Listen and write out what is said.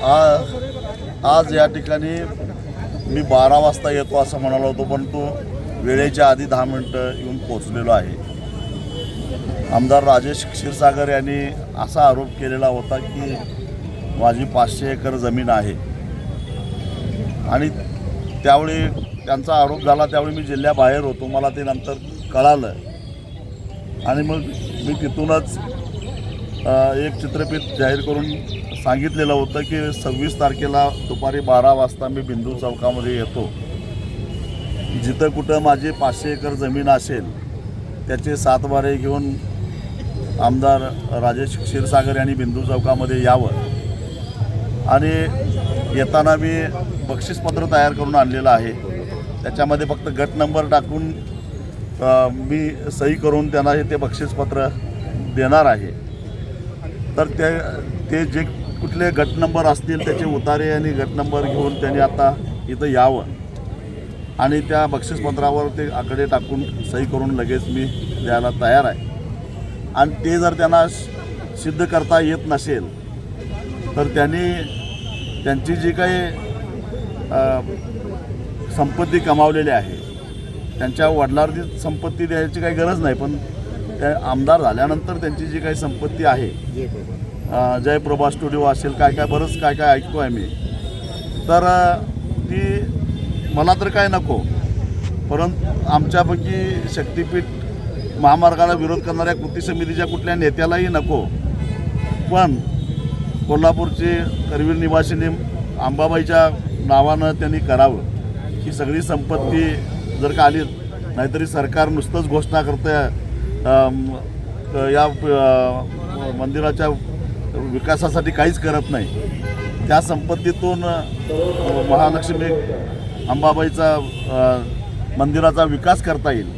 आज या ठिकाणी मी 12 वाजता येतो असं म्हणालो होतो, परंतु वेळेच्या आधी 10 मिनिटं येऊन पोचलेलो आहे। आमदार राजेश क्षीरसागर यांनी असा आरोप केलेला होता की माझी 500 एकर जमीन आहे आणि त्यावेळी त्यांचा आरोप झाला त्यावेळी मी जिल्ह्याबाहेर होतो, मला ते नंतर कळालं आणि मग मी तिथूनच एक चित्रफित जाहीर करून सांगितलेलं होतं की 26 तारखेला दुपारी 12 वाजता मी बिंदू चौकामध्ये येतो। जिथं कुठं माझी 500 एकर जमीन असेल त्याचे 7 बारे घेऊन आमदार राजेश क्षीरसागर यांनी बिंदू चौकामध्ये यावं आणि येताना मी बक्षीसपत्र तयार करून आणलेलं आहे। त्याच्यामध्ये फक्त गट नंबर टाकून मी सही करून त्यांना ते बक्षीसपत्र देणार आहे। तर ते जे कुठले गट नंबर असतील त्याचे उतारे आणि गट नंबर घेऊन त्यांनी आता इथं यावं आणि त्या बक्षीसपत्रावर ते आकडे टाकून सही करून लगेच मी द्यायला तयार आहे। आणि ते जर त्यांना सिद्ध करता येत नसेल तर त्यांची जी काही संपत्ती कमावलेली आहे त्यांच्या वडिलांची संपत्ती द्यायची काही गरज नाही, पण त्या आमदार झाल्यानंतर त्यांची जी काही संपत्ती आहे, जयप्रभा स्टुडिओ असेल काय बरंच काय ऐकतो आहे मी, तर ती मला तर काय नको, परंतु आमच्यापैकी शक्तिपीठ महामार्गाला विरोध करणाऱ्या कृती समितीच्या कुठल्या नेत्यालाही नको, पण कोल्हापूरचे करवीर निवासिनी अंबाबाईच्या नावानं त्यांनी करावं। ही सगळी संपत्ती जर का आली, नाहीतरी सरकार नुसतंच घोषणा करतं या मंदिराच्या विकासासाठी काहीच करत नाही। त्या संपत्तीतून महालक्ष्मी अंबाबाईचा मंदिराचा विकास करता येईल